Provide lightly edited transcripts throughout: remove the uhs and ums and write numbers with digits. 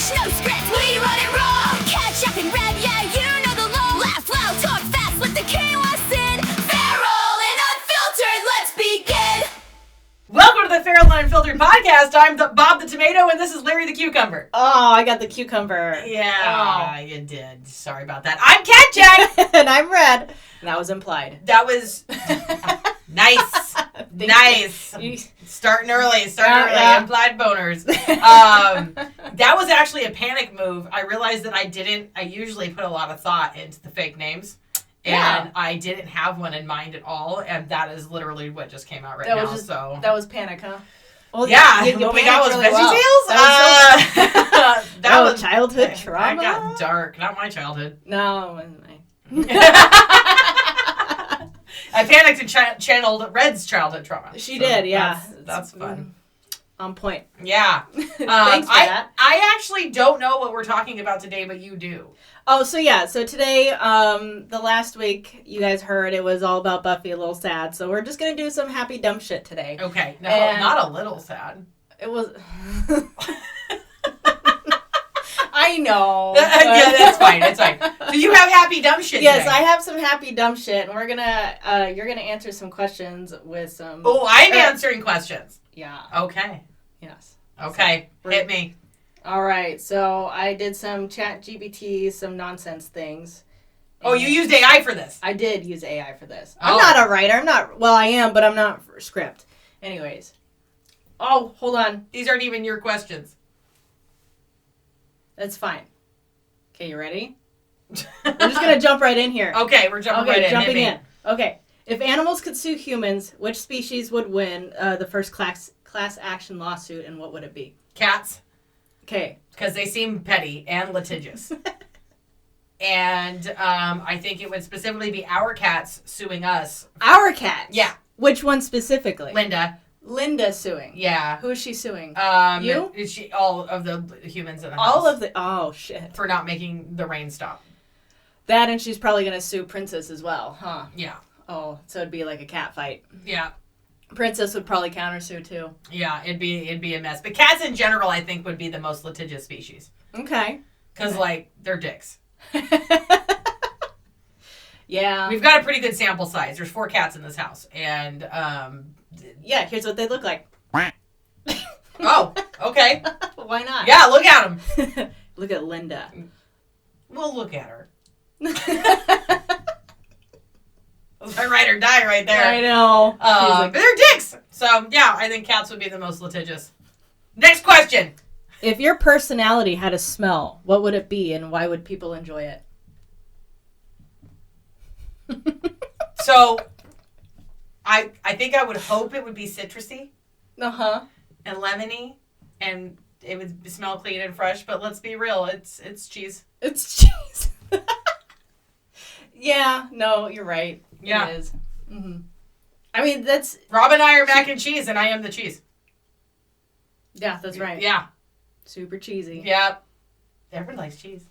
speech, no script. We run it raw. Catch up and rev, yeah, you know the law. Laugh loud, talk fast, let the chaos in. Feral and unfiltered, let's begin. Welcome to the Feral and Unfiltered podcast. I'm Bob the Tomato, and this is Larry the Cucumber. Oh, I got the cucumber. Yeah, you did. Sorry about that. I'm Cat Jack. And I'm Red. And that was implied. That was nice. Nice. Starting early. Yeah. Implied boners. That was actually a panic move. I realized that I usually put a lot of thought into the fake names. And I didn't have one in mind at all, and that is literally what just came out now. That was panic, huh? Well, yeah, what we got was really VeggieTales. That was childhood trauma. That got dark. Not my childhood. No, it wasn't mine. I panicked and channeled Red's childhood trauma. She did, yeah. That's fun. On point. Yeah. Thanks for that. I actually don't know what we're talking about today, but you do. Oh, so today, the last week, you guys heard it was all about Buffy, a little sad. So we're just going to do some happy dumb shit today. Okay. No, not a little sad. It was... I know. Yeah, that's fine. It's fine. So you have happy dumb shit Yes, today. I have some happy dumb shit, and you're gonna answer some questions with some... Oh, I'm answering questions. Yeah. Okay. Yes. Okay. So, hit me. All right. So I did some ChatGPT, some nonsense things. Oh, you used AI for this? I did use AI for this. Oh. I'm not a writer. Well, I am, but I'm not for script. Anyways. Oh, hold on. These aren't even your questions. That's fine. Okay, you ready? We're just going to jump right in here. Okay, we're jumping in. Okay. If animals could sue humans, which species would win the first class action lawsuit, and what would it be? Cats. Okay. Because they seem petty and litigious. And I think it would specifically be our cats suing us. Our cats? Yeah. Which one specifically? Linda suing. Yeah. Who is she suing? You? All of the humans in the house. Oh, shit. For not making the rain stop. That, and she's probably going to sue Princess as well, huh? Yeah. Oh, so it'd be like a cat fight. Yeah. Princess would probably countersue too. Yeah, it'd be a mess. But cats in general, I think, would be the most litigious species. Okay. Because, they're dicks. Yeah. We've got a pretty good sample size. There's 4 cats in this house. And, yeah, here's what they look like. Oh, okay. Why not? Yeah, look at them. Look at Linda. We'll look at her. That's my ride or die right there. I know. But they're dicks. So, yeah, I think cats would be the most litigious. Next question. If your personality had a smell, what would it be, and why would people enjoy it? So, I think I would hope it would be citrusy. Uh-huh. And lemony. And it would smell clean and fresh. But let's be real. It's cheese. It's cheese. Yeah. No, you're right. Yeah. It is. Mm-hmm. I mean, that's... Rob and I are mac and cheese, and I am the cheese. Yeah, that's right. Yeah. Super cheesy. Yeah. Everyone likes cheese.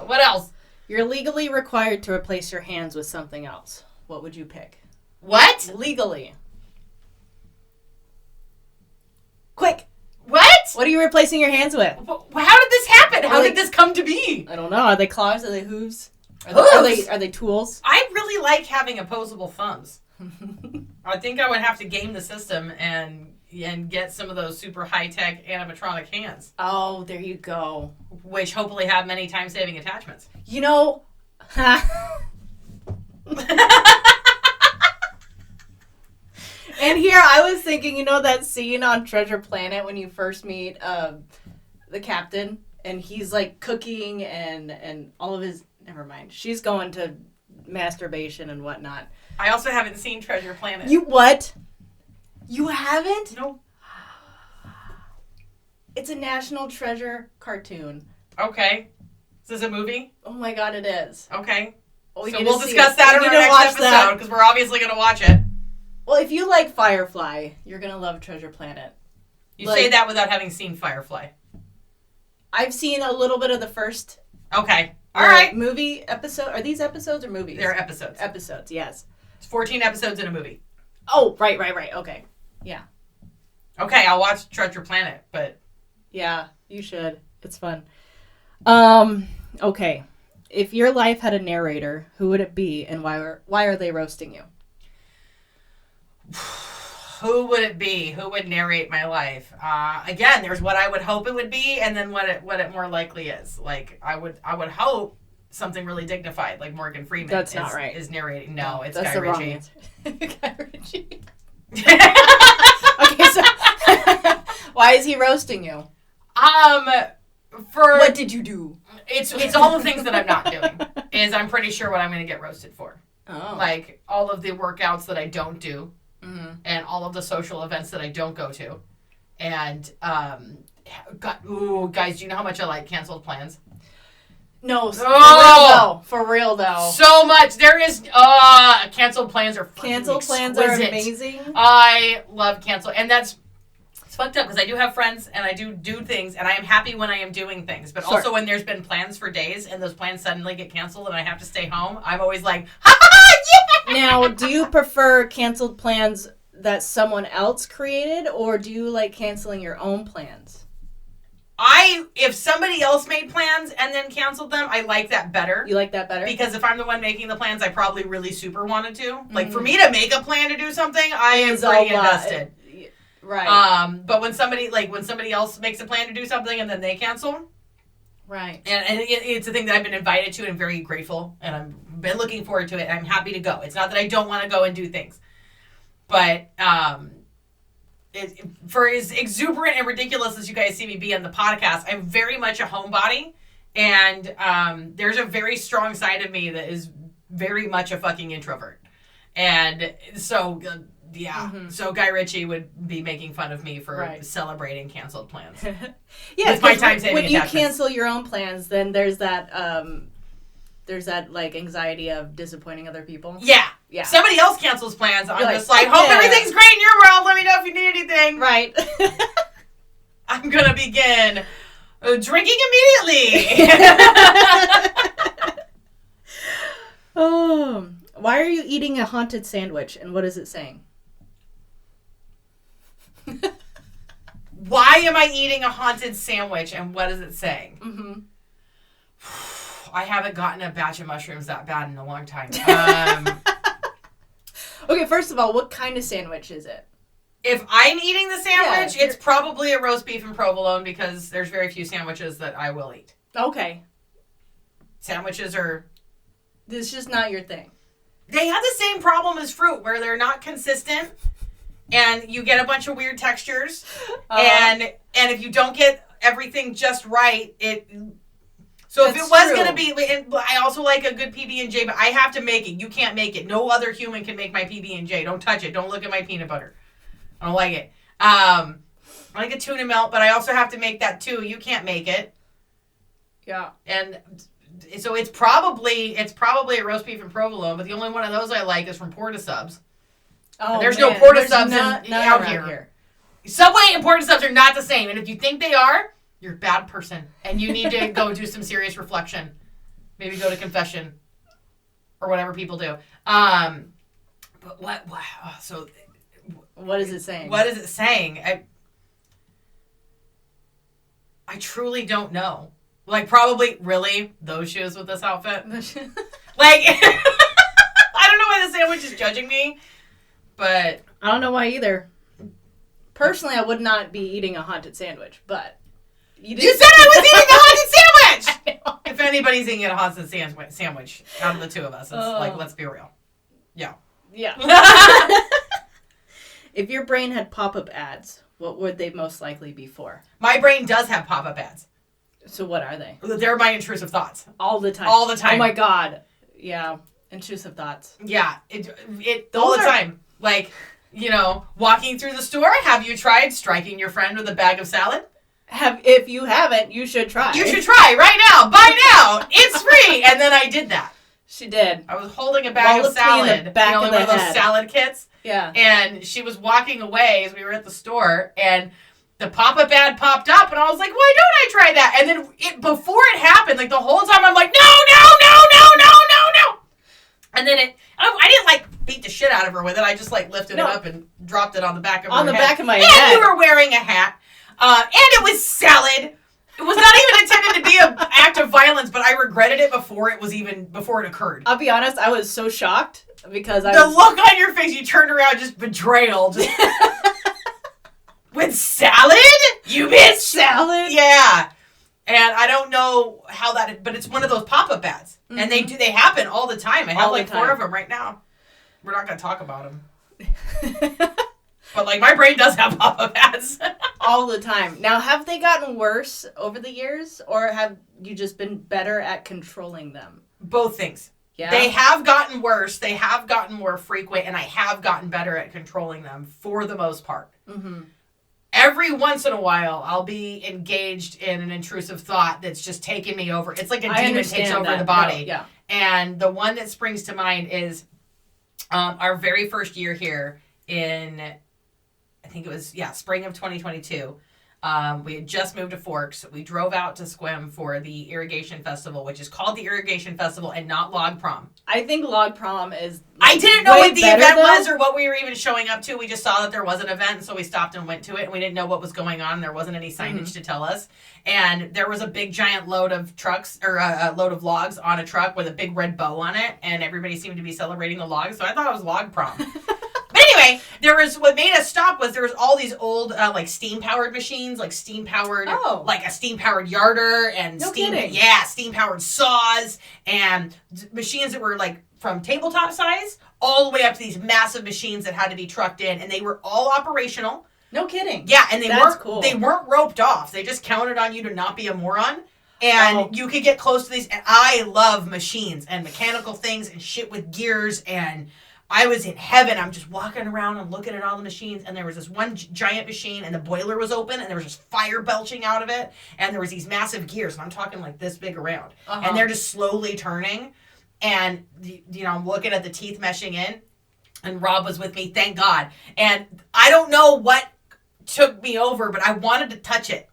What else? You're legally required to replace your hands with something else. What would you pick? What? Legally. Quick. What? What are you replacing your hands with? How did this happen? How did this come to be? I don't know. Are they claws? Are they hooves? Are they tools? I really like having opposable thumbs. I think I would have to game the system and get some of those super high-tech animatronic hands. Oh, there you go. Which hopefully have many time-saving attachments. You know... And here I was thinking, that scene on Treasure Planet when you first meet the captain, and he's like cooking and all of his... Never mind. She's going to masturbation and whatnot. I also haven't seen Treasure Planet. You what? You haven't? No. It's a National Treasure cartoon. Okay. Is this a movie? Oh my god, it is. Okay. Well, so we'll discuss that in our next episode, because we're obviously going to watch it. Well, if you like Firefly, you're going to love Treasure Planet. You say that without having seen Firefly. I've seen a little bit of the first... Okay. All right. Movie episode. Are these episodes or movies? They're episodes. Episodes, yes. It's 14 episodes in a movie. Oh, right. Okay. Yeah. Okay, I'll watch Treasure Planet, but... Yeah. You should. It's fun. Okay. If your life had a narrator, who would it be, and why are they roasting you? Who would it be? Who would narrate my life? Again, there's what I would hope it would be, and then what it more likely is. Like I would hope something really dignified, like Morgan Freeman. That's not right. Is narrating? No, it's that's Guy the Ritchie. wrong answer. Guy Ritchie. Okay, so why is he roasting you? For What did you do? It's all the things that I'm not doing. Is I'm pretty sure what I'm going to get roasted for. Oh. Like all of the workouts that I don't do, Mm-hmm. and all of the social events that I don't go to, and guys, do you know how much I like canceled plans? No, for real though. So much. There is canceled plans are fucking Canceled plans exquisite. are amazing. I love cancel, and it's fucked up because I do have friends and I do things, and I am happy when I am doing things. But also when there's been plans for days and those plans suddenly get canceled and I have to stay home, I'm always like, ha ha ha, yeah! Now, do you prefer canceled plans that someone else created, or do you like canceling your own plans? If somebody else made plans and then canceled them, I like that better. You like that better? Because if I'm the one making the plans, I probably really super wanted to. Like, for me to make a plan to do something, I am pretty invested. Right. But when somebody else makes a plan to do something and then they cancel, right. And it's a thing that I've been invited to and very grateful, and I've been looking forward to it, and I'm happy to go. It's not that I don't want to go and do things, but for as exuberant and ridiculous as you guys see me be on the podcast, I'm very much a homebody, and there's a very strong side of me that is very much a fucking introvert, and so. So Guy Ritchie would be making fun of me for celebrating canceled plans. Yeah, with my time-saving when you attachments. cancel your own plans, then there's that like anxiety of disappointing other people. Yeah. Yeah. Somebody else cancels plans. I'm You're just like, hope everything's great in your world. Let me know if you need anything. Right. I'm gonna begin drinking immediately. Oh, why are you eating a haunted sandwich, and what is it saying? Why am I eating a haunted sandwich, and what is it saying? Mm-hmm. I haven't gotten a batch of mushrooms that bad in a long time. Okay, first of all, what kind of sandwich is it? If I'm eating the sandwich, it's probably a roast beef and provolone, because there's very few sandwiches that I will eat. Okay. Sandwiches are... This is just not your thing. They have the same problem as fruit, where they're not consistent, and you get a bunch of weird textures, and if you don't get everything just right, So if it was going to be, and I also like a good PB&J, but I have to make it. You can't make it. No other human can make my PB&J. Don't touch it. Don't look at my peanut butter. I don't like it. I like a tuna melt, but I also have to make that too. You can't make it. Yeah. And so it's probably a roast beef and provolone, but the only one of those I like is from Porta Subs. Oh, there's no Porta Subs out here. Subway and Porta Subs are not the same, and if you think they are, you're a bad person, and you need to go do some serious reflection. Maybe go to confession, or whatever people do. But what? So, what is it saying? What is it saying? I truly don't know. Like, probably, really, those shoes with this outfit? Like, I don't know why the sandwich is judging me, but... I don't know why either. Personally, I would not be eating a haunted sandwich, but... You said I was eating a haunted sandwich! If anybody's eating a haunted sandwich out of the two of us, it's like, let's be real. Yeah. Yeah. If your brain had pop-up ads, what would they most likely be for? My brain does have pop-up ads. So what are they? They're my intrusive thoughts. All the time. All the time. Oh my god. Yeah. Intrusive thoughts. Yeah. All the time. Like, walking through the store, have you tried striking your friend with a bag of salad? If you haven't, you should try. You should try right now. Buy now. It's free. And then I did that. She did. I was holding a bag of salad. In the back of one of those salad kits. Yeah. And she was walking away as we were at the store, and the pop-up ad popped up, and I was like, why don't I try that? And then before it happened, like the whole time I'm like, no. And then I didn't beat the shit out of her with it. I just lifted it up and dropped it on the back of her head. On the back of my head. And you were wearing a hat. And it was salad. silence, but I regretted it before it occurred. I'll be honest, I was so shocked because The look on your face, you turned around, just betrayal. Just, with salad? You bitch! Salad? Yeah. And I don't know how that, but it's one of those pop-up ads. Mm-hmm. And they happen all the time. I have like 4 of them right now. We're not going to talk about them. But like my brain does have pop-up ads. All the time. Now, have they gotten worse over the years, or have you just been better at controlling them? Both things. Yeah. They have gotten worse. They have gotten more frequent, and I have gotten better at controlling them for the most part. Mm-hmm. Every once in a while, I'll be engaged in an intrusive thought that's just taking me over. It's like a demon takes over the body. No, yeah. And the one that springs to mind is our very first year here in, I think it was, spring of 2022. We had just moved to Forks. We drove out to Sequim for the Irrigation Festival, which is called the Irrigation Festival and not Log Prom. I think Log Prom is I didn't know what the event was or what we were even showing up to. We just saw that there was an event, and so we stopped and went to it, and we didn't know what was going on. There wasn't any signage to tell us. And there was a big giant load of trucks, or a load of logs on a truck with a big red bow on it, and everybody seemed to be celebrating the logs, so I thought it was Log Prom. Anyway, what made us stop was there was all these old like steam powered machines, like steam powered, like a steam powered yarder and steam powered saws and machines that were like from tabletop size all the way up to these massive machines that had to be trucked in, and they were all operational. No kidding. Yeah, and they weren't roped off. They just counted on you to not be a moron. And you could get close to these. And I love machines and mechanical things and shit with gears, and I was in heaven. I'm just walking around and looking at all the machines, and there was this one giant machine, and the boiler was open, and there was just fire belching out of it, and there was these massive gears, and I'm talking like this big around, and they're just slowly turning, and I'm looking at the teeth meshing in, and Rob was with me, thank God, and I don't know what took me over, but I wanted to touch it.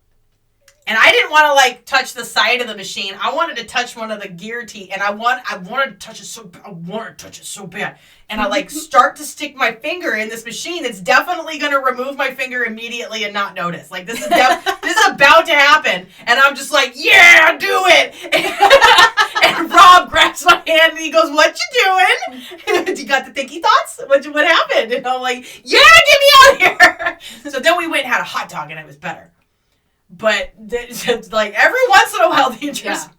And I didn't want to like touch the side of the machine. I wanted to touch one of the gear teeth, and I wanted to touch it so bad. And I like start to stick my finger in this machine that's definitely going to remove my finger immediately and not notice. Like this is about to happen, and I'm just like, yeah, do it. And Rob grabs my hand and he goes, "What you doing? You got the thinky thoughts? What happened?" And I'm like, "Yeah, get me out of here." So then we went and had a hot dog, and it was better. But like every once in a while, the interest. Yeah.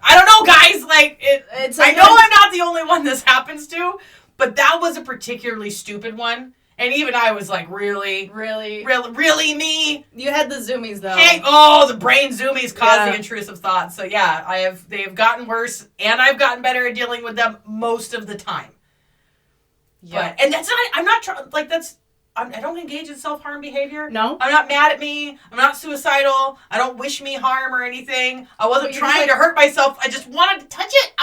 I don't know, guys. Like it's. I know I'm not the only one this happens to, but that was a particularly stupid one. And even I was like, really me. You had the zoomies though. Hey, the brain zoomies cause the intrusive thoughts. So yeah, they have gotten worse, and I've gotten better at dealing with them most of the time. Yeah, and that's not. I'm not trying. Like that's. I don't engage in self-harm behavior. No. I'm not mad at me. I'm not suicidal. I don't wish me harm or anything. I wasn't trying to hurt myself. I just wanted to touch it.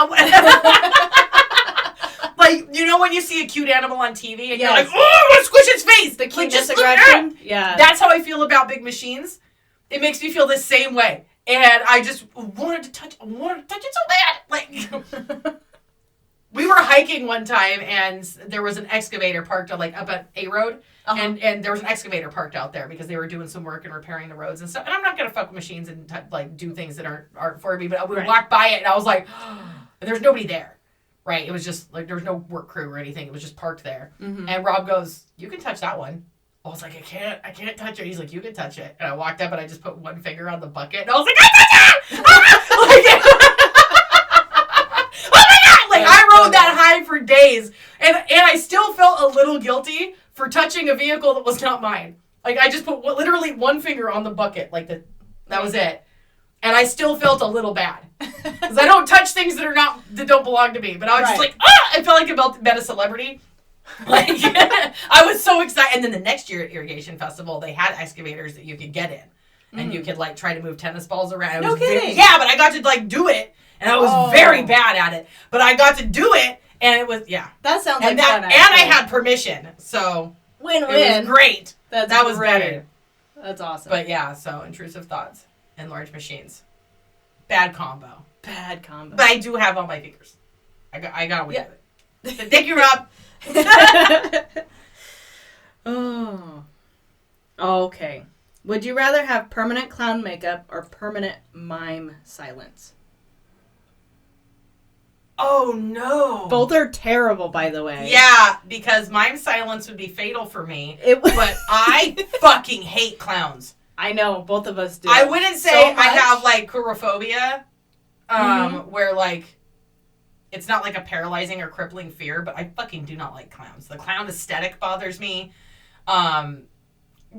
Like, when you see a cute animal on TV and you're like, oh, I want to squish its face. The cuteness aggression. Yeah. That's how I feel about big machines. It makes me feel the same way. And I just wanted to touch it so bad. Like... We were hiking one time, and there was an excavator parked up at A Road, and there was an excavator parked out there because they were doing some work and repairing the roads and stuff. And I'm not gonna fuck with machines and do things that aren't for me. But we walked by it, and I was like, "There's nobody there, right?" It was just like there was no work crew or anything. It was just parked there. Mm-hmm. And Rob goes, "You can touch that one." I was like, I can't touch it. He's like, "You can touch it." And I walked up and I just put one finger on the bucket, and I was like, "I touch it!" I rode that high for days, and I still felt a little guilty for touching a vehicle that was not mine. Like, I just put literally one finger on the bucket, that was it. And I still felt a little bad. Because I don't touch things that don't belong to me. But I was just like, I felt like I met a celebrity. Like, I was so excited. And then the next year at Irrigation Festival, they had excavators that you could get in. And you could, try to move tennis balls around. No kidding. Yeah, but I got to, do it. And I was very bad at it. But I got to do it, and it was, That sounds like fun, and I had permission, so... Win-win. It was great. That was great. better. That's awesome. But so intrusive thoughts and large machines. Bad combo. But I do have all my fingers. I got away with it. Thank you, Rob. Oh. Okay. Would you rather have permanent clown makeup or permanent mime silence? Oh, no. Both are terrible, by the way. Yeah, because mime silence would be fatal for me. But I fucking hate clowns. I know, both of us do. I wouldn't say so I have, like, coulrophobia, where, like, it's not, like, a paralyzing or crippling fear, but I fucking do not like clowns. The clown aesthetic bothers me. Clowns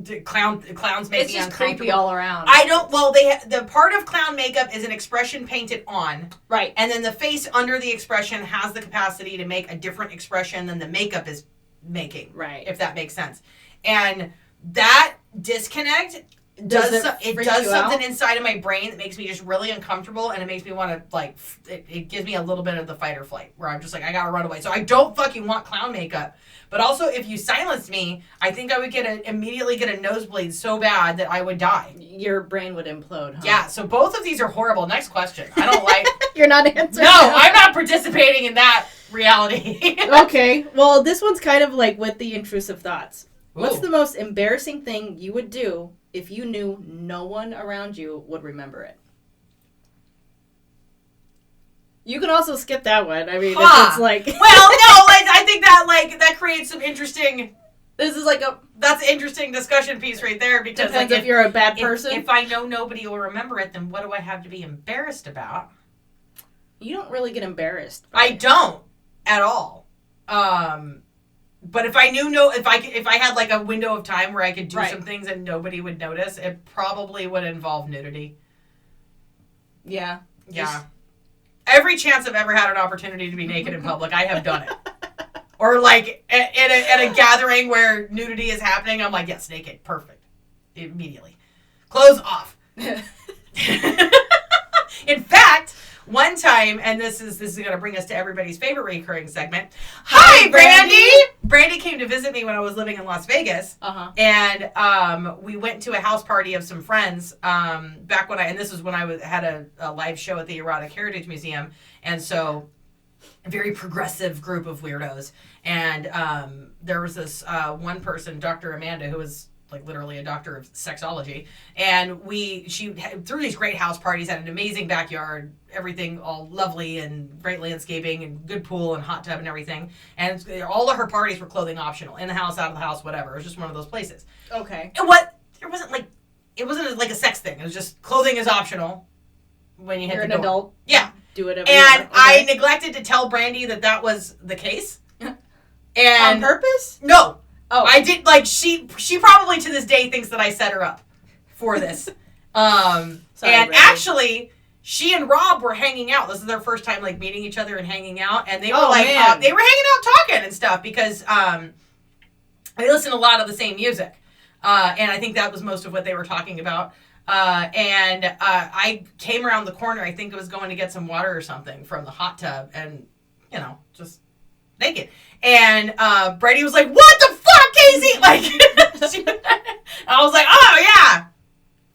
make me uncomfortable. It's just creepy all around. The part of clown makeup is an expression painted on. Right. And then the face under the expression has the capacity to make a different expression than the makeup is making. Right. If that makes sense. And that disconnect does something inside of my brain that makes me just really uncomfortable, and it makes me want to, like, it gives me a little bit of the fight or flight, where I'm just like, I gotta run away. So I don't fucking want clown makeup. But also, if you silenced me, I think I would immediately get a nosebleed so bad that I would die. Your brain would implode, huh? Yeah, so both of these are horrible. Next question. I don't like... You're not answering. No, I'm not participating in that reality. Okay, well, this one's kind of like with the intrusive thoughts. Ooh. What's the most embarrassing thing you would do if you knew no one around you would remember it? You can also skip that one. I mean, if it's like... Well, no, I think that creates some interesting... This is like that's an interesting discussion piece right there, because depends if you're a bad person. If I know nobody will remember it, then what do I have to be embarrassed about? You don't really get embarrassed. I don't at all. But if I knew if I had like a window of time where I could do some things and nobody would notice, it probably would involve nudity. Yeah. Yeah. Every chance I've ever had an opportunity to be naked in public, I have done it. Or like at a gathering where nudity is happening, I'm like, yes, naked, perfect, immediately, clothes off. In fact, one time, and this is going to bring us to everybody's favorite recurring segment. Hi, Brandy. Brandy came to visit me when I was living in Las Vegas, and we went to a house party of some friends back when and this was when I had a live show at the Erotic Heritage Museum, and so a very progressive group of weirdos, and there was this one person, Dr. Amanda, who was like literally a doctor of sexology, and she threw these great house parties, had an amazing backyard, everything all lovely and great landscaping and good pool and hot tub and everything, and all of her parties were clothing optional, in the house, out of the house, whatever. It was just one of those places. Okay. It wasn't like a sex thing. It was just clothing is optional when you hit the door. You're an adult. Yeah. Do whatever you want. And I neglected to tell Brandy that was the case. And on purpose? No. Oh. I did, like, she probably to this day thinks that I set her up for this. Sorry, and Brandy. Actually, she and Rob were hanging out. This is their first time, like, meeting each other and hanging out. And they were they were hanging out talking and stuff because they listen to a lot of the same music. And I think that was most of what they were talking about. And I came around the corner. I think I was going to get some water or something from the hot tub, and just naked. And Brady was like, "What the fuck, Casey?" Like, I was like, "Oh yeah,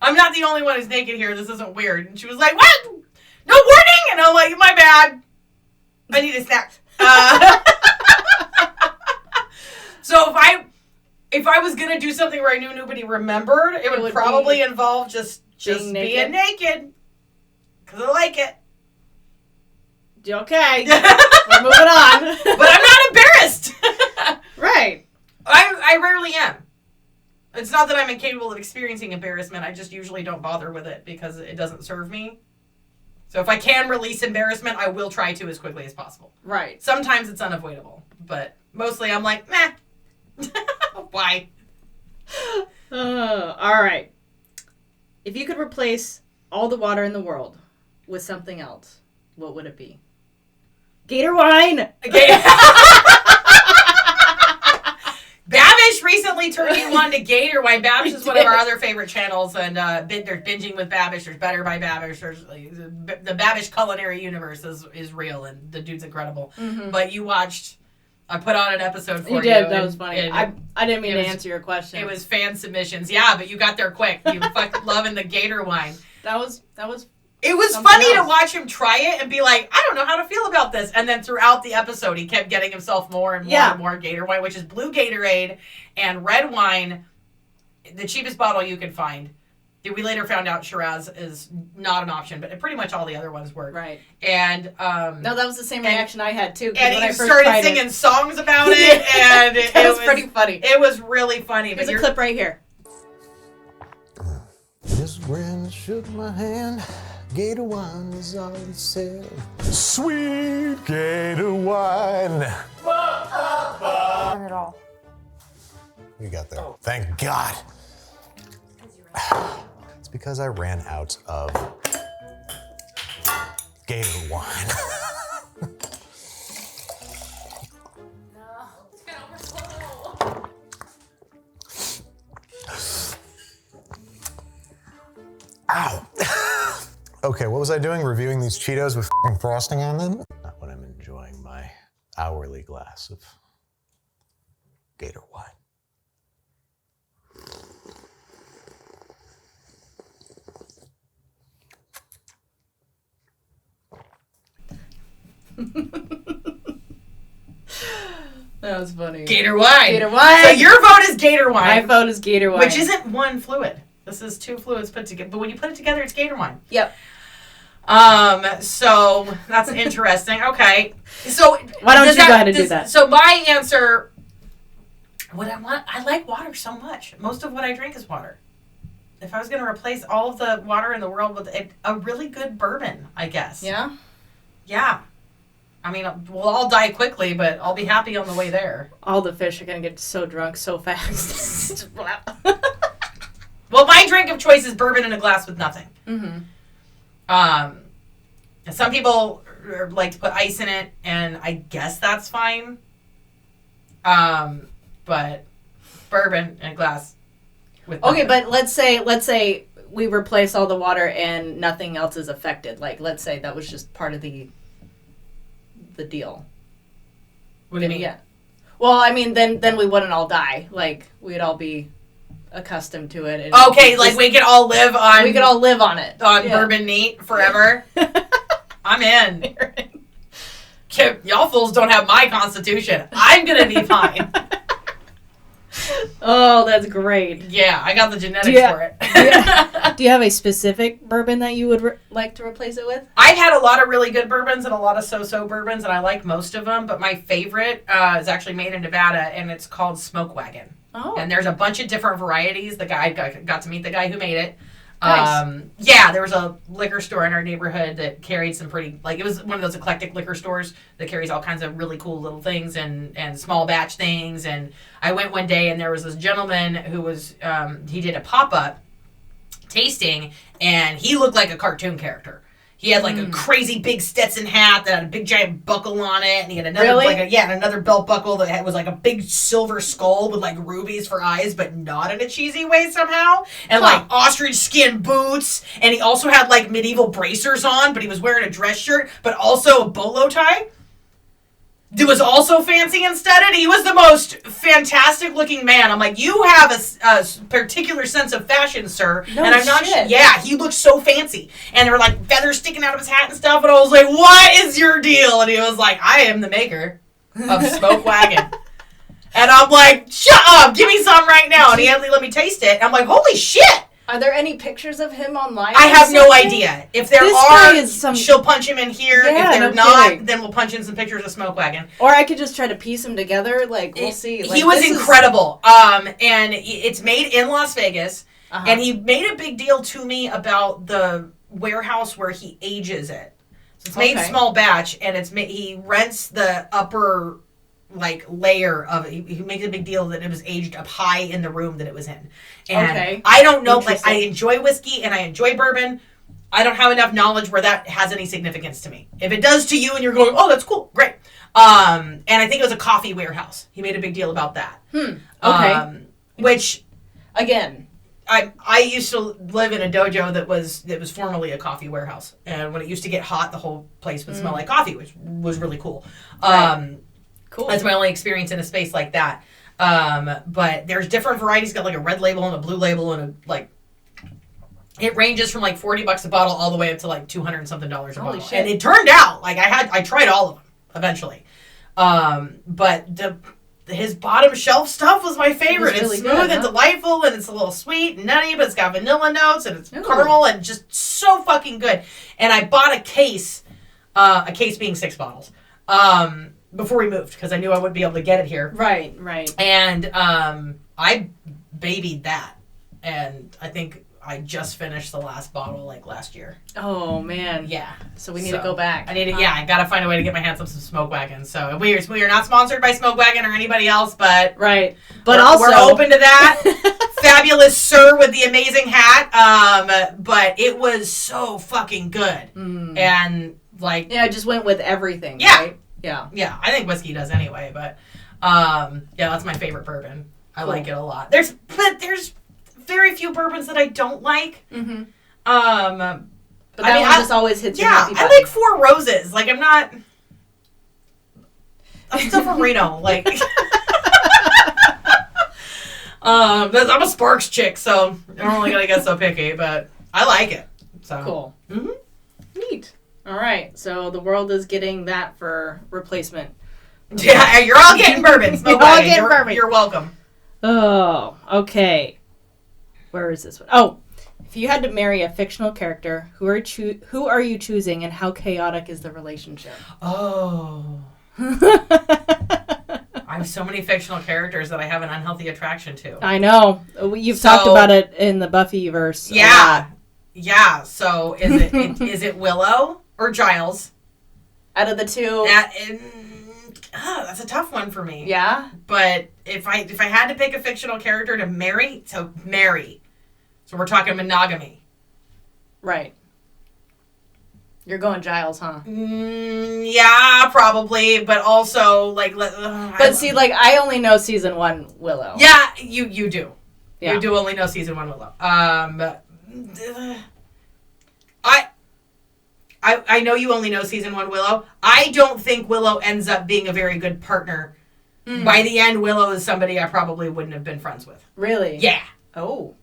I'm not the only one who's naked here. This isn't weird." And she was like, "What? No warning?" And I'm like, "My bad. I need a snack." So if I was gonna do something where I knew nobody remembered, it would probably involve just being naked, because I like it. Okay, we're moving on. But I'm not embarrassed. Right. I rarely am. It's not that I'm incapable of experiencing embarrassment. I just usually don't bother with it because it doesn't serve me. So if I can release embarrassment, I will try to as quickly as possible. Right. Sometimes it's unavoidable, but mostly I'm like, meh. Why? All right. If you could replace all the water in the world with something else, what would it be? Gatorwine! Babish recently turned you on to Gatorwine. Babish is one of our other favorite channels, and there's Binging with Babish, there's Better by Babish, there's the Babish culinary universe is real, and the dude's incredible. Mm-hmm. But you watched... I put on an episode for you. You did. That was funny. I didn't mean to answer your question. It was fan submissions. Yeah, but you got there quick. You fucking loving the Gatorwine. That was. It was funny to watch him try it and be like, I don't know how to feel about this. And then throughout the episode, he kept getting himself more and more and more Gatorwine, which is blue Gatorade and red wine, the cheapest bottle you can find. We later found out Shiraz is not an option, but pretty much all the other ones work. Right. And no, that was the same reaction I had too. And when he I first started singing songs about it, and it was pretty funny. It was really funny. There's a clip right here. Just when shook my hand, Gatorwine is all it said. Sweet Gatorwine. Not at all. You got there. Thank God. It's because I ran out of Gatorwine. Ow. Okay, what was I doing? Reviewing these Cheetos with f***ing frosting on them? Not when I'm enjoying my hourly glass of Gator wine. That was funny. Gatorwine. Gatorwine. So your vote is Gatorwine. My vote is Gatorwine. Which isn't one fluid. This is two fluids put together. But when you put it together, it's Gatorwine. Yep. So that's interesting. Okay. So why don't you go ahead and do that? So my answer, I like water so much. Most of what I drink is water. If I was going to replace all of the water in the world with a really good bourbon, I guess. Yeah? Yeah. I mean, we'll all die quickly, but I'll be happy on the way there. All the fish are going to get so drunk so fast. Well, my drink of choice is bourbon in a glass with nothing. Mm-hmm. Some people like to put ice in it, and I guess that's fine. But bourbon in a glass with nothing. Okay, but let's say we replace all the water and nothing else is affected. Like, let's say that was just part of the deal. What do you mean? Yeah. Well, I mean, then we wouldn't all die. Like, we'd all be accustomed to it. And okay, like we could all live on. We could all live on it. On bourbon neat forever. I'm in. Y'all fools don't have my constitution. I'm gonna be fine. Oh, that's great. Yeah, I got the genetics for it. Do you have a specific bourbon that you would like to replace it with? I've had a lot of really good bourbons and a lot of so-so bourbons, and I like most of them, but my favorite is actually made in Nevada, and it's called Smoke Wagon. Oh. And there's a bunch of different varieties. The guy got to meet the guy who made it. Nice. Yeah, there was a liquor store in our neighborhood that carried some pretty, like, it was one of those eclectic liquor stores that carries all kinds of really cool little things and small batch things. And I went one day and there was this gentleman who was, he did a pop-up tasting and he looked like a cartoon character. He had like a crazy big Stetson hat that had a big giant buckle on it, and he had another another belt buckle that was like a big silver skull with like rubies for eyes, but not in a cheesy way somehow. And like ostrich skin boots, and he also had like medieval bracers on, but he was wearing a dress shirt, but also a bolo tie. It was also fancy and studded. He was the most fantastic looking man. I'm like, you have a particular sense of fashion, sir. No and I'm not shit. Yeah, he looked so fancy. And there were like feathers sticking out of his hat and stuff. And I was like, what is your deal? And he was like, I am the maker of Smoke Wagon. And I'm like, shut up. Give me some right now. And he had to let me taste it. And I'm like, holy shit. Are there any pictures of him online? I have no idea. If there are, she'll punch him in here. Yeah, if they're not, then we'll punch in some pictures of Smoke Wagon. Or I could just try to piece them together. Like, we'll see. Like, he was incredible. And it's made in Las Vegas. Uh-huh. And he made a big deal to me about the warehouse where he ages it. So it's made small batch, and he rents the upper like layer of it. He makes a big deal that it was aged up high in the room that it was in. And I don't know, like, I enjoy whiskey and I enjoy bourbon. I don't have enough knowledge where that has any significance to me. If it does to you and you're going, oh, that's cool, great. And I think it was a coffee warehouse. He made a big deal about that. Okay. Which, again, I used to live in a dojo that was formerly a coffee warehouse. And when it used to get hot, the whole place would smell like coffee, which was really cool. Cool. That's my only experience in a space like that. But there's different varieties. Got like a red label and a blue label and it ranges from like $40 a bottle all the way up to like $200 and something a bottle. Shit. And it turned out like I tried all of them eventually. But his bottom shelf stuff was my favorite. It was really it's smooth good, and huh? delightful, and it's a little sweet and nutty, but it's got vanilla notes, and it's Ooh. caramel, and just so fucking good. And I bought a case being 6 bottles, before we moved, because I knew I wouldn't be able to get it here. Right. And I babied that, and I think I just finished the last bottle like last year. Oh man. Yeah. So we need to go back. I gotta find a way to get my hands on some Smoke Wagon. So we are not sponsored by Smoke Wagon or anybody else, but Right. But we're also open to that. Fabulous sir with the amazing hat. But it was so fucking good. And like I just went with everything. Yeah. Right? Yeah. Yeah, I think whiskey does anyway, but yeah, that's my favorite bourbon. I like it a lot. There's very few bourbons that I don't like. Mm-hmm. But that one just always hits your yeah, happy I button. like Four Roses. Like I'm still from Reno. Like I'm a Sparks chick, so I'm only gonna get so picky, but I like it. So Cool. Mhm. Neat. All right. So the world is getting that for replacement. Yeah, you're all getting bourbon. Smoke You're all Wagon. getting bourbon. You're welcome. Oh, okay. Where is this one? Oh, if you had to marry a fictional character, who are you choosing, and how chaotic is the relationship? Oh. I have so many fictional characters that I have an unhealthy attraction to. I know. You've talked about it in the Buffyverse. Yeah. Yeah. So is it Willow or Giles? Out of the two. That's a tough one for me. Yeah. But if I had to pick a fictional character to marry. So we're talking monogamy. Right. You're going Giles, huh? Yeah, probably, but also like. I only know season 1 Willow. Yeah, you do. Yeah. You do only know season 1 Willow. I know you only know season 1 Willow. I don't think Willow ends up being a very good partner. By the end, Willow is somebody I probably wouldn't have been friends with. Really? Yeah. Oh.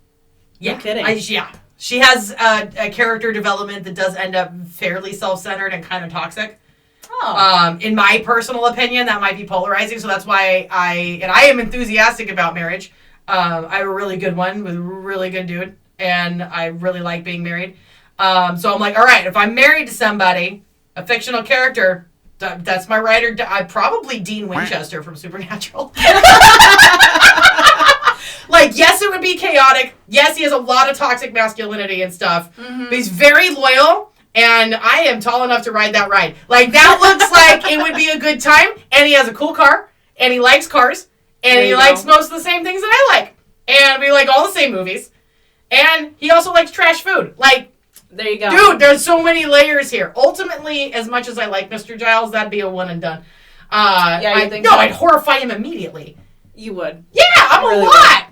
Yeah. No kidding. Yeah. She has a character development that does end up fairly self-centered and kind of toxic. Oh. In my personal opinion, that might be polarizing, so that's why I am enthusiastic about marriage. I have a really good one with a really good dude, and I really like being married. So I'm like, all right, if I'm married to somebody, a fictional character, that's my writer. Probably Dean Winchester from Supernatural. Like, yes, it would be chaotic. Yes, he has a lot of toxic masculinity and stuff. Mm-hmm. But he's very loyal, and I am tall enough to ride that ride. Like, that looks like it would be a good time, and he has a cool car, and he likes cars, and he likes most of the same things that I like. And we like all the same movies. And he also likes trash food. Like, there you go. Dude, there's so many layers here. Ultimately, as much as I like Mr. Giles, that'd be a one and done. I'd horrify him immediately. You would. Yeah, I'm really a lot.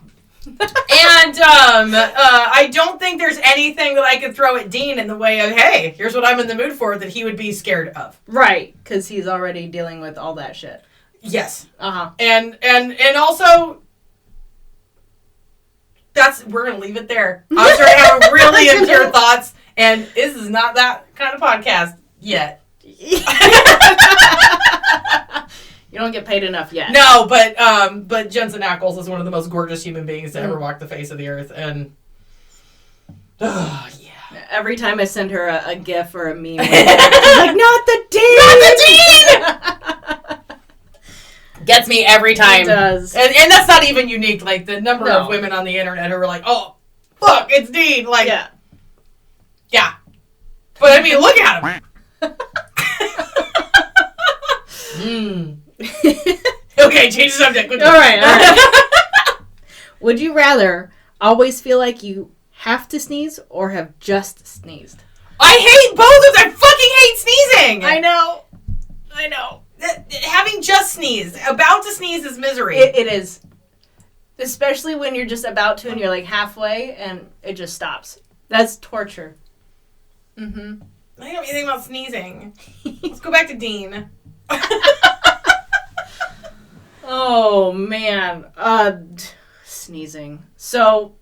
And I don't think there's anything that I could throw at Dean in the way of, hey, here's what I'm in the mood for, that he would be scared of. Right, because he's already dealing with all that shit. Yes. Uh-huh. And also, we're going to leave it there. I'm trying to have really impure thoughts, and this is not that kind of podcast yet. You don't get paid enough yet. No, but Jensen Ackles is one of the most gorgeous human beings to ever walk the face of the earth, and yeah. Every time I send her a GIF or a meme, she's like, "Not the Dean! Not the Dean!" Gets me every time. It does, and that's not even unique. Like the number of women on the internet who are like, "Oh, fuck, it's Dean!" Like, yeah. But I mean, look at him. Okay, change the subject. All right. Would you rather always feel like you have to sneeze or have just sneezed? I hate both of them. I fucking hate sneezing. I know. Having just sneezed. About to sneeze is misery. It is. Especially when you're just about to and you're like halfway and it just stops. That's torture. Mm-hmm. I don't anything about sneezing. Let's go back to Dean. Oh, man. Sneezing. So,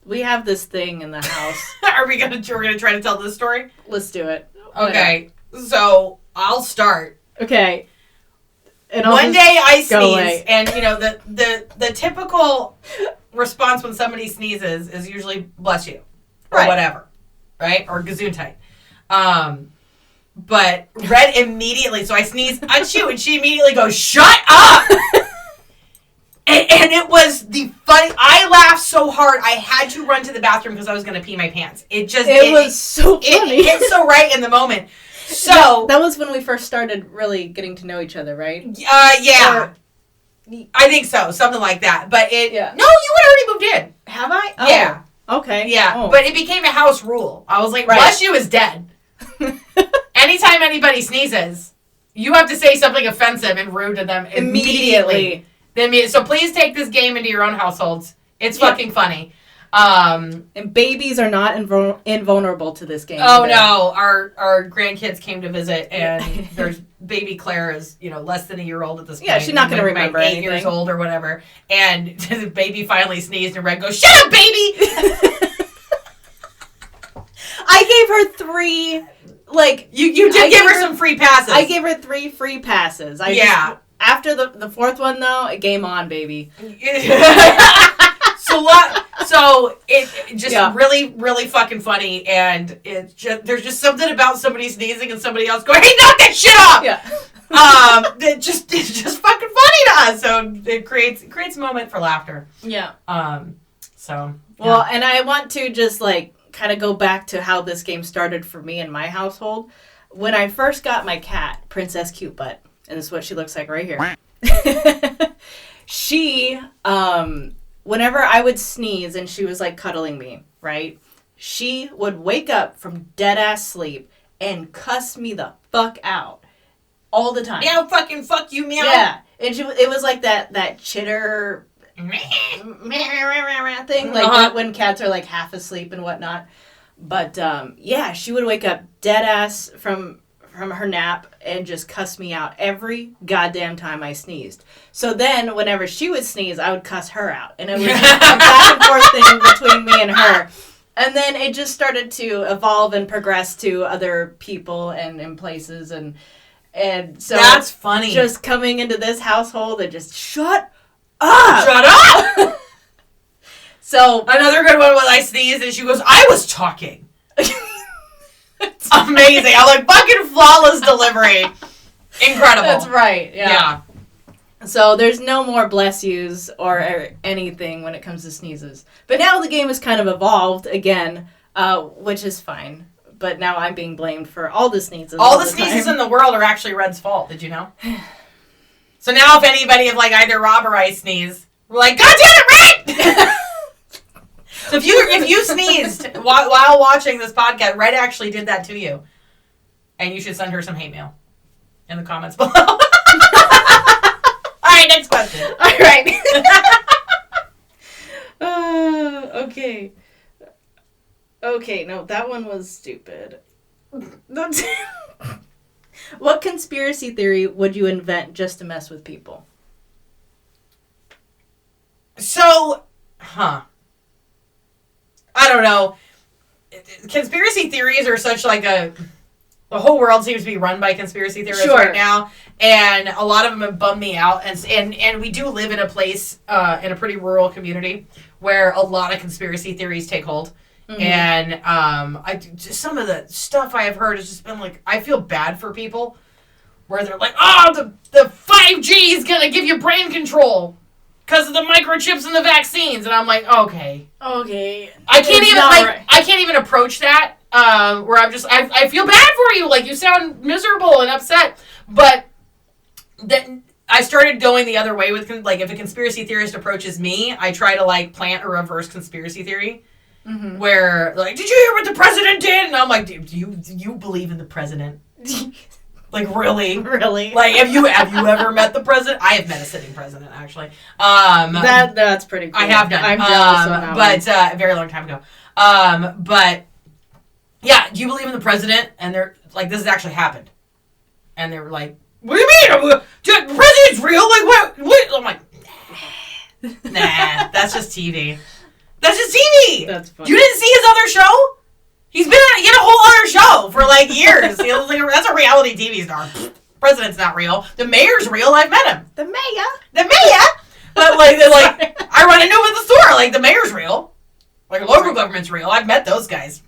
we have this thing in the house. We're gonna try to tell this story? Let's do it. Okay. So, I'll start. Okay. And I'll One just day I go sneeze, away. and the typical response when somebody sneezes is usually bless you or Right. whatever, right? Or gesundheit. But Red immediately, so I sneeze, achoo, and she immediately goes, shut up! and it was the funny, I laughed so hard, I had to run to the bathroom because I was going to pee my pants. It was so funny. It hit so right in the moment. So that was when we first started really getting to know each other, right? yeah. Or- I think so, something like that. But it, Yeah. no, you had already moved in. Have I? Yeah. Oh, okay. Yeah, Oh. but it became a house rule. I was like, Right. bless you is dead. Anytime anybody sneezes, you have to say something offensive and rude to them immediately. So please take this game into your own households. It's fucking funny. And babies are not invulnerable to this game. Oh either. no, our grandkids came to visit, and there's baby Claire is less than a year old at this point. Yeah, she's not gonna remember 8 anything. years old or whatever. And the baby finally sneezed, and Red goes, "Shut up, baby!" I gave her 3. Like You did I give gave her some free passes. I gave her 3 free passes. After the 4th one though, game on, baby. So it just really, really fucking funny, and it's just there's just something about somebody sneezing and somebody else going, "Hey, knock that shit off!" Yeah. It's just fucking funny to us. So it creates a moment for laughter. Yeah. So Well, and I want to just like kind of go back to how this game started for me in my household. When I first got my cat, Princess Cute Butt, and this is what she looks like right here. She, whenever I would sneeze and she was like cuddling me, right? She would wake up from dead ass sleep and cuss me the fuck out all the time. meow, fucking fuck you, meow. Yeah, and it was like that chitter thing, like when cats are like half asleep and whatnot. But yeah, she would wake up dead ass from her nap and just cuss me out every goddamn time I sneezed. So then whenever she would sneeze, I would cuss her out, and it was just a back and forth thing between me and her. And then it just started to evolve and progress to other people and places, and so That's funny. just coming into this household and just shut up. Shut up! So Another good one was I sneezed and she goes, "I was talking." Amazing. I'm like, fucking flawless delivery. Incredible. that's right. Yeah. So there's no more bless yous or anything when it comes to sneezes. But now the game has kind of evolved again, which is fine. But now I'm being blamed for all the sneezes. All the sneezes in the world are actually Red's fault. Did you know? So now if anybody of like either Rob or I sneeze, we're like, God damn it, Red! So if you sneezed while watching this podcast, Red actually did that to you. And you should send her some hate mail in the comments below. All right, next question. All right. Okay. Okay, no, that one was stupid. What conspiracy theory would you invent just to mess with people? So, I don't know. Conspiracy theories are such like the whole world seems to be run by conspiracy theorists right now, and a lot of them have bummed me out. And we do live in a place in a pretty rural community where a lot of conspiracy theories take hold. Mm-hmm. And I just some of the stuff I have heard has just been like, I feel bad for people where they're like, oh, the 5G is gonna give you brain control because of the microchips and the vaccines, and I'm like, okay. I can't even approach that. Where I'm just, I feel bad for you. Like, you sound miserable and upset. But then I started going the other way with, like, if a conspiracy theorist approaches me, I try to, like, plant a reverse conspiracy theory. Mm-hmm. Where, like, did you hear what the president did? And I'm like, do you believe in the president? Like, really? Really? Like, have you ever met the president? I have met a sitting president, actually. That's pretty cool. I have done. I'm jealous of that but a very long time ago. But yeah, do you believe in the president? And they're like, this has actually happened. And they were like, what do you mean? Dude, the president's real? Like, what? I'm like, nah, that's just TV. That's just TV. That's funny. You didn't see his other show? He had a whole other show for like years. That's a reality TV star. President's not real. The mayor's real. I've met him. The mayor. The mayor. But like, I run into him at the store. Like, the mayor's real. Like, local government's real. I've met those guys.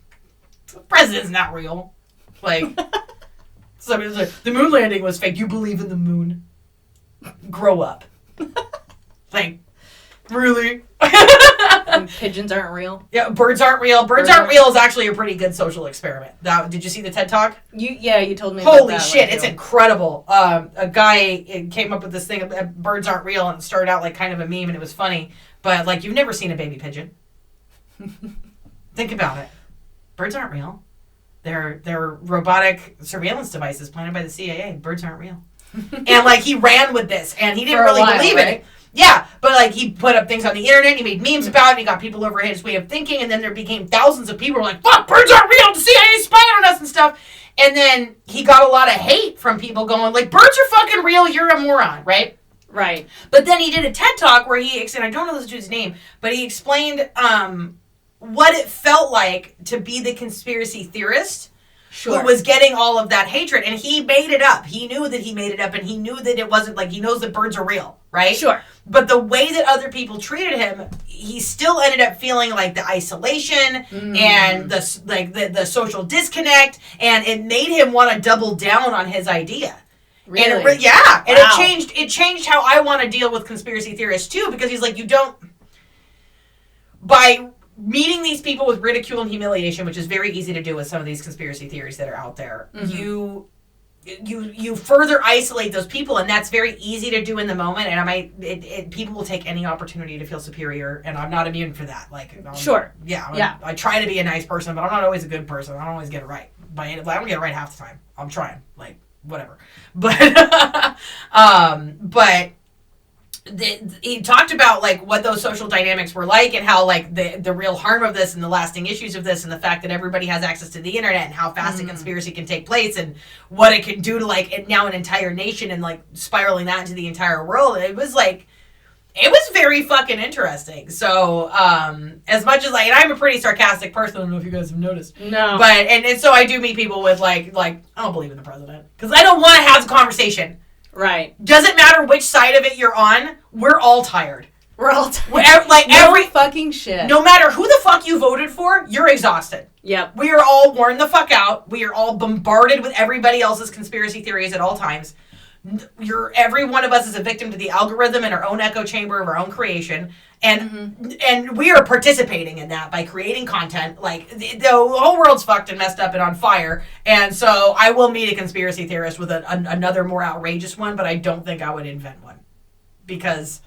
The president's not real. Like, somebody's like, the moon landing was fake. You believe in the moon? Grow up. Like, really? And pigeons aren't real. Yeah, birds aren't real. Birds aren't real is actually a pretty good social experiment. Did you see the TED Talk? You told me. Holy about that shit, it's incredible. A guy came up with this thing, birds aren't real, and it started out like kind of a meme, and it was funny. But like, you've never seen a baby pigeon. Think about it. Birds aren't real. They're robotic surveillance devices planted by the CIA. Birds aren't real. And like, he ran with this, and he didn't really believe in it. Yeah, but like, he put up things on the internet, and he made memes about it, and he got people over his way of thinking, and then there became thousands of people who were like, fuck, birds aren't real, the CIA spying on us and stuff. And then he got a lot of hate from people going like, birds are fucking real, you're a moron, right? Right. But then he did a TED Talk where he, and I don't know this dude's name, but he explained what it felt like to be the conspiracy theorist who was getting all of that hatred. And he made it up. He knew that he made it up, and he knew that it wasn't, like, he knows that birds are real, right? Sure. But the way that other people treated him, he still ended up feeling like the isolation and the social disconnect, and it made him want to double down on his idea. Really? And it changed how I want to deal with conspiracy theorists too, because he's like, by meeting these people with ridicule and humiliation, which is very easy to do with some of these conspiracy theories that are out there, you further isolate those people, and that's very easy to do in the moment. And people will take any opportunity to feel superior, and I'm not immune for that. Like, sure, I try to be a nice person, but I'm not always a good person. I don't always get it right. But I don't get it right half the time. I'm trying, like, whatever. But he talked about like what those social dynamics were like, and how like the real harm of this and the lasting issues of this, and the fact that everybody has access to the internet, and how fast a conspiracy can take place, and what it can do to like now an entire nation, and like spiraling that into the entire world. It was very fucking interesting. So as much as like, and I'm a pretty sarcastic person, I don't know if you guys have noticed. No. But and so I do meet people with like I don't believe in the president, because I don't want to have a conversation. Right. Doesn't matter which side of it you're on, we're all tired. We're all tired. Every fucking shit. No matter who the fuck you voted for, you're exhausted. Yep. We are all worn the fuck out. We are all bombarded with everybody else's conspiracy theories at all times. Every one of us is a victim to the algorithm in our own echo chamber of our own creation. And we are participating in that by creating content. Like, the whole world's fucked and messed up and on fire. And so I will meet a conspiracy theorist with another more outrageous one, but I don't think I would invent one. Because...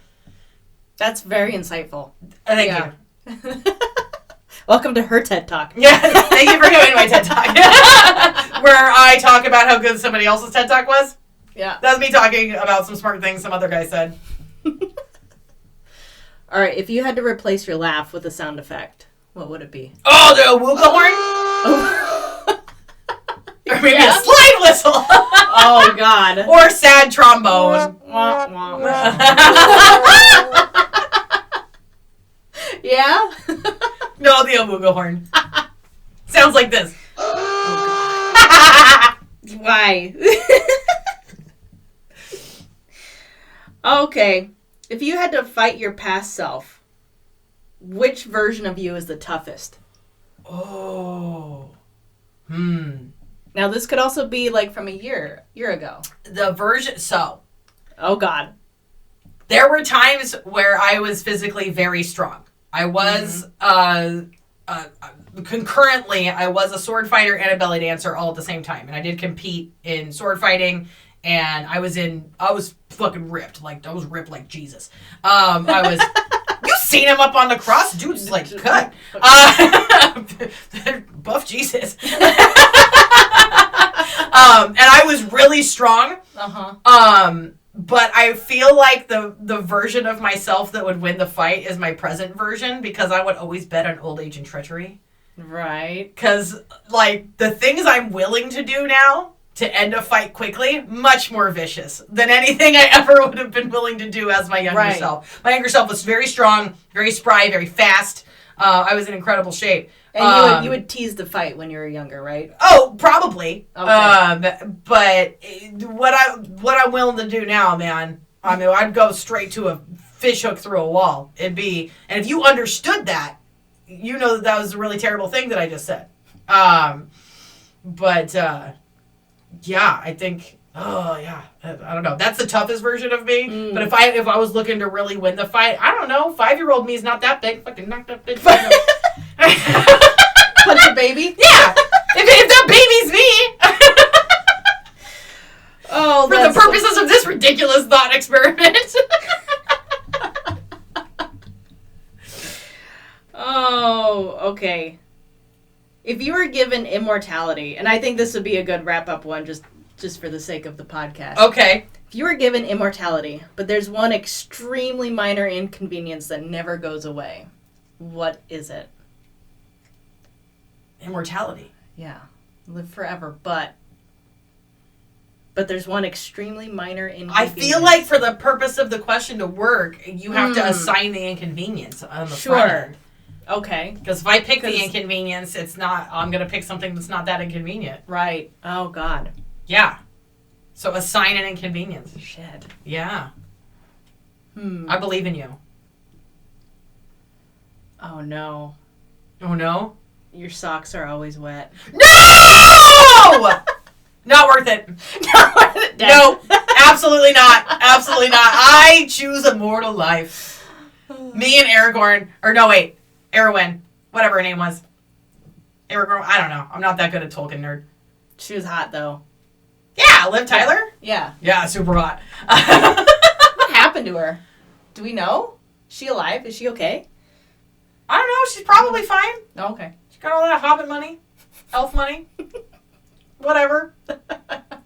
That's very insightful. Thank you. Welcome to her TED Talk. Yeah, thank you for coming to my TED Talk. Where I talk about how good somebody else's TED Talk was. Yeah. That was me talking about some smart things some other guy said. All right, if you had to replace your laugh with a sound effect, what would it be? Oh, the wooga horn? Or maybe a slide whistle. Oh, God. Or sad trombone. Yeah? No, the wooga horn. Sounds like this. Why? Okay. If you had to fight your past self, which version of you is the toughest? Oh. Now, this could also be like from a year ago. The version... So. Oh, God. There were times where I was physically very strong. I was... concurrently, I was a sword fighter and a belly dancer all at the same time. And I did compete in sword fighting... And I was fucking ripped. Like, I was ripped like Jesus. You seen him up on the cross? Dude's like cut. Buff Jesus. And I was really strong. But I feel like the version of myself that would win the fight is my present version, because I would always bet on old age and treachery. Right. Because, like, the things I'm willing to do now to end a fight quickly, much more vicious than anything I ever would have been willing to do as my younger self. My younger self was very strong, very spry, very fast. I was in incredible shape. And you would tease the fight when you were younger, right? Oh, probably. Okay. But what I'm willing to do now, man, I mean, I'd go straight to a fish hook through a wall. And if you understood that, you know that was a really terrible thing that I just said. Yeah, I think, I don't know. That's the toughest version of me. But if I was looking to really win the fight, I don't know. 5-year-old me is not that big. Fucking knock that bitch. Punch a baby? Yeah. If that baby's me. Oh, For the purposes of this ridiculous thought experiment. Oh, okay. If you were given immortality, and I think this would be a good wrap-up one just for the sake of the podcast. Okay. If you were given immortality, but there's one extremely minor inconvenience that never goes away, what is it? Immortality. Yeah. Live forever, but there's one extremely minor inconvenience. I feel like for the purpose of the question to work, you have to assign the inconvenience on the front end. Okay. Because if I pick the inconvenience, I'm going to pick something that's not that inconvenient. Right. Oh, God. Yeah. So assign an inconvenience. Shit. Yeah. I believe in you. Oh, no. Oh, no? Your socks are always wet. No! Not worth it. No, absolutely not. Absolutely not. I choose immortal life. Me and Aragorn, or no, wait, Arwen, whatever her name was. Aragorn, I don't know. I'm not that good at Tolkien nerd. She was hot, though. Yeah, Liv Tyler? Yeah. Yeah, super hot. What happened to her? Do we know? Is she alive? Is she okay? I don't know. She's probably fine. Oh, okay. She got all that Hobbit money, elf money, whatever. But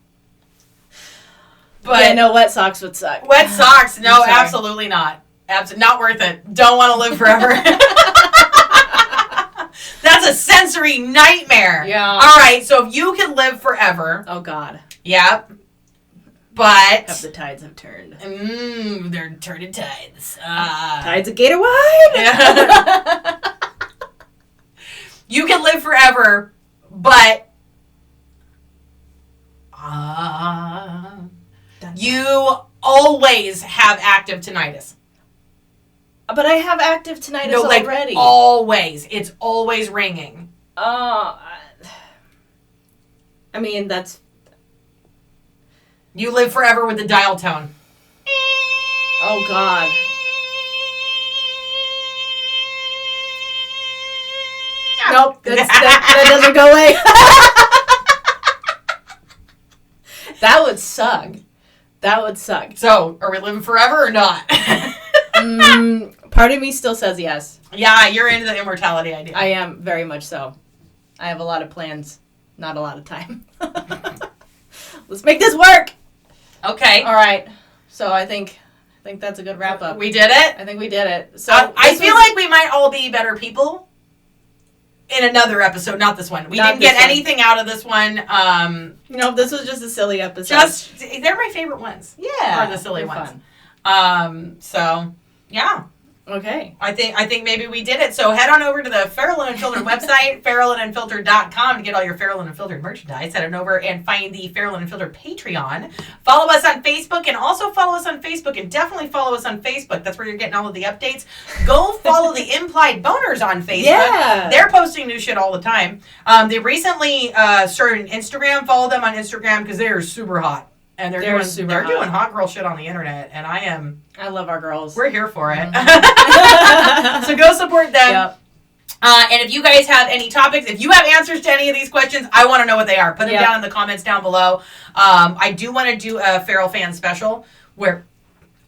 yeah, no, wet socks would suck. Wet socks? No, Sorry. absolutely not. Not worth it. Don't want to live forever. That's a sensory nightmare. Yeah. All right, so if you could live forever. Oh, God. Yep. But. Have the tides have turned. They're turning tides. Tides of Gatorwine? You can live forever, but. You always have active tinnitus. But I have active tinnitus already. Always. It's always ringing. I mean, that's... You live forever with the dial tone. Oh, God. Nope, that doesn't go away. That would suck. That would suck. So, are we living forever or not? Part of me still says yes. Yeah, you're into the immortality idea. I am, very much so. I have a lot of plans, not a lot of time. Let's make this work! Okay. All right. So I think that's a good wrap up. We did it? I think we did it. So I feel like we might all be better people in another episode, not this one. We didn't get anything out of this one. This was just a silly episode. They're my favorite ones. Yeah. Are the silly ones. Fun. So, yeah. Okay. I think maybe we did it. So head on over to the Feral and Unfiltered website, feralandunfiltered.com, to get all your Feral and Unfiltered merchandise. Head on over and find the Feral and Unfiltered Patreon. Follow us on Facebook, and also follow us on Facebook, and definitely follow us on Facebook. That's where you're getting all of the updates. Go follow the Implied Boners on Facebook. Yeah. They're posting new shit all the time. They recently started an Instagram. Follow them on Instagram because they are super hot. And they're doing hot girl shit on the internet, and I love our girls. We're here for it. So go support them. Yep. And if you guys have any topics, if you have answers to any of these questions, I want to know what they are. Put them down in the comments down below. I do want to do a Feral fan special where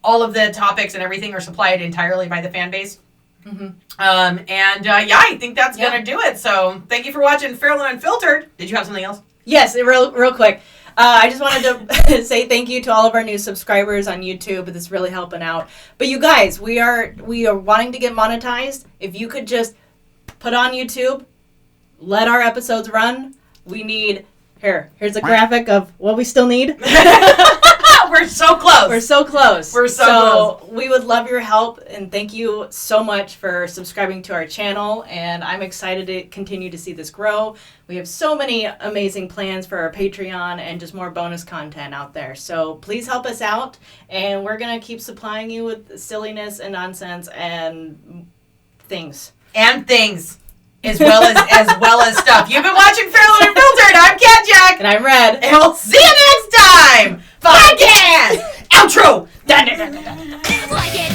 all of the topics and everything are supplied entirely by the fan base. Mm-hmm. I think that's going to do it. So thank you for watching Feral and Unfiltered. Did you have something else? Yes, real quick. I just wanted to say thank you to all of our new subscribers on YouTube. It's really helping out. But you guys, we are wanting to get monetized. If you could just put on YouTube, let our episodes run. We need here's a graphic of what we still need. We're so close. We're so close. We're so close. We would love your help, and thank you so much for subscribing to our channel, and I'm excited to continue to see this grow. We have so many amazing plans for our Patreon and just more bonus content out there. So please help us out, and we're going to keep supplying you with silliness and nonsense and things. And things. As well as stuff. You've been watching Fairly Unfiltered. I'm Cat Jack. And I'm Red. And we'll see you next time. Podcast. Outro. Like it